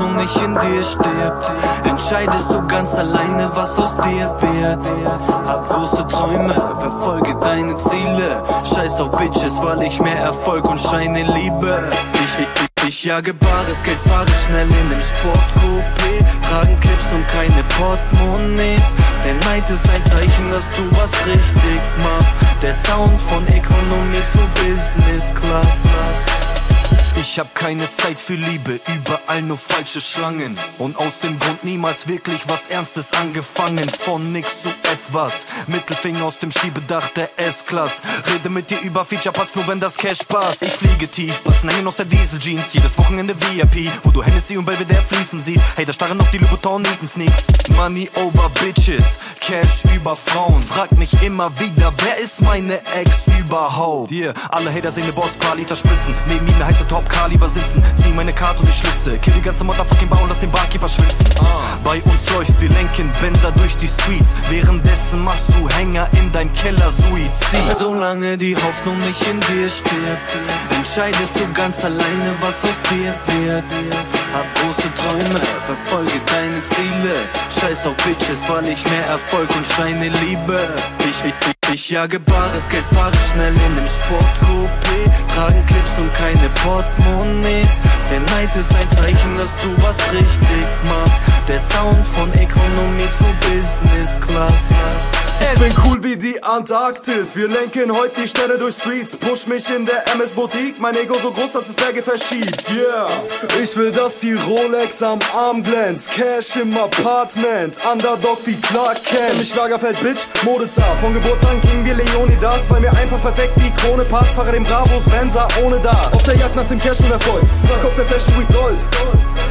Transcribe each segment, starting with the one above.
Hoffnung nicht in dir stirbt, entscheidest du ganz alleine, was aus dir wird. Hab große Träume, verfolge deine Ziele, scheiß auf Bitches, weil ich mehr Erfolg und Scheine liebe. Ich jage bares Geld, fahre schnell in dem Sportcoupé, tragen Clips und keine Portemonnaies. Der Neid ist ein Zeichen, dass du was richtig machst. Der Sound von Ökonomie zu Business Class. Ich hab keine Zeit für Liebe, überall nur falsche Schlangen. Und aus dem Grund niemals wirklich was Ernstes angefangen. Von nix zu etwas, Mittelfinger aus dem Schiebedach der S-Class. Rede mit dir über Feature-Parts, nur wenn das Cash passt. Ich fliege tief, Batzen hängen aus der Diesel-Jeans. Jedes Wochenende VIP, wo du Hennessy und Belvedere fließen siehst. Hey, da starren auf die Louboutin-Nieten-Sneaks. Money over Bitches, Cash über Frauen. Frag mich immer wieder, wer ist meine Ex überhaupt? Hier, alle Hater sehen ne Boss, paar Liter spritzen. Neben mir ne heiße Top-Kaliber sitzen. Zieh meine Karte und ich schlitze. Kill die ganze Motherfucking Bar und lass den Barkeeper schwitzen. Bei uns läuft, wir lenken Benzer durch die Streets. Währenddessen machst du Hänger in dein Keller Suizid. Solange die Hoffnung nicht in dir stirbt, entscheidest du ganz alleine, was aus dir wird. Hab große Träume, verfolge deine Ziele, scheiß auf Bitches, weil ich mehr Erfolg und Scheine liebe. Ich jage bares Geld, fahre schnell in dem Sportcoupé, tragen Clips und keine Portemonnaies. Der Neid ist ein Zeichen, dass du was richtig machst. Der Sound von Ökonomie zu Business Class. Ich bin cool wie die Antarktis. Wir lenken heute die Städte durch Streets. Push mich in der MS Boutique. Mein Ego so groß, dass es Berge verschiebt. Yeah, ich will, dass die Rolex am Arm glänzt. Cash im Apartment, Underdog wie Clark Kent. Ich Lagerfeld, Bitch, Modezar. Von Geburt an King wie Leonidas, weil mir einfach perfekt die Krone passt. Fahre den Bravos Benzer ohne da. Auf der Jagd nach dem Cash und Erfolg. Frag auf der Fashion Week Gold.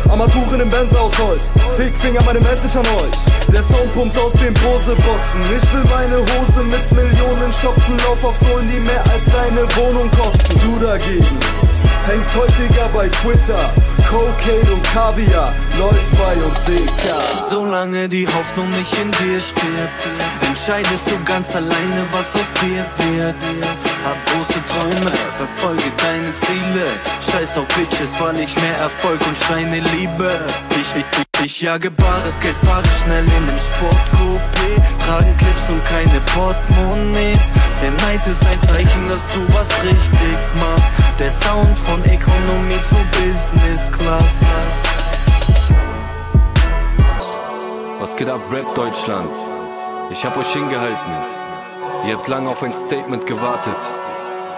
Armaturen im Benzer aus Holz. Fickfinger meine Message an euch. Der Sound pumpt aus den Bose-Boxen. Ich will meine Hose mit Millionen stopfen. Lauf auf Sohlen, die mehr als deine Wohnung kosten. Du dagegen hängst häufiger bei Twitter. Cocaine und Kaviar läuft bei uns DK. Solange die Hoffnung nicht in dir stirbt, entscheidest du ganz alleine, was aus dir wird. Hab große Träume, verfolge deine Ziele, scheiß auf Bitches, weil ich mehr Erfolg und Scheine liebe. Ich jage bares Geld, fahre schnell in dem Sportcoupé, tragen Clips und keine Portemonnaies. Der Neid ist ein Zeichen, dass du was richtig machst. Der Sound von Ökonomie zu Business Class. Was geht ab, Rap Deutschland? Ich hab euch hingehalten. Ihr habt lange auf ein Statement gewartet.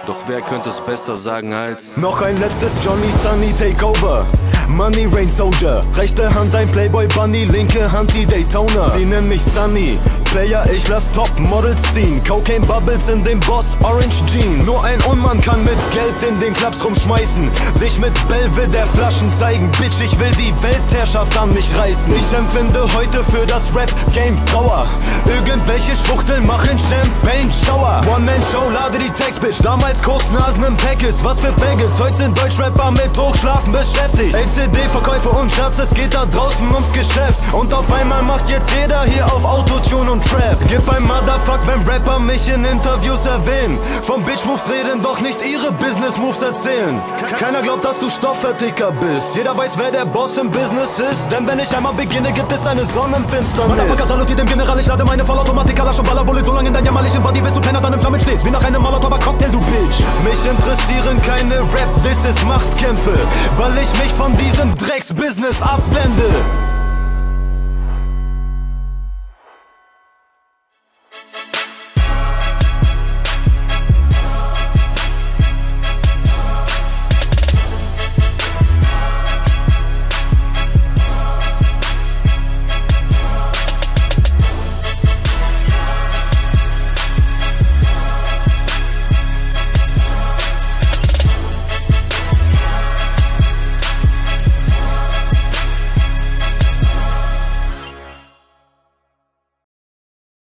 Doch wer könnte es besser sagen als: Noch ein letztes Johnny Sunny Takeover. Money Rain Soldier, rechte Hand ein Playboy Bunny, linke Hand die Daytona. Sie nennen mich Sunny, Player, ich lass Top Models ziehen. Cocaine Bubbles in dem Boss Orange Jeans. Nur ein Unmann kann mit Geld in den Clubs rumschmeißen, sich mit Belvedere Flaschen zeigen. Bitch, ich will die Weltherrschaft an mich reißen. Ich empfinde heute für das Rap-Game Trauer. Irgendwelche Schwuchteln machen Champagne-Shower. One-Man-Show, lade die Text, Bitch. Damals Kursnasen im Packets, was für Faggots. Heute sind Deutschrapper mit Hochschlafen beschäftigt. LCD-Verkäufe und Schatz, es geht da draußen ums Geschäft. Und auf einmal macht jetzt jeder hier auf Autotune und Trap. Gib ein Motherfuck, wenn Rapper mich in Interviews erwähnen. Von Bitch-Moves reden, doch nicht ihre Business-Moves erzählen. Keiner glaubt, dass du Stoffverticker bist. Jeder weiß, wer der Boss im Business ist. Denn wenn ich einmal beginne, gibt es eine Sonnenfinsternis. Motherfucker, salutiert dem General, ich lade meine Vollautomatik, Kalasch und Ballerbullet. So lange in deinem jämmerlichen Body, bis du Penner dann im Flammen stehst. Wie nach einem Molotower Cocktail, du Bitch. Mich interessieren keine Rap-Disses, Machtkämpfe, weil ich mich von diesem Drecks-Business abwende.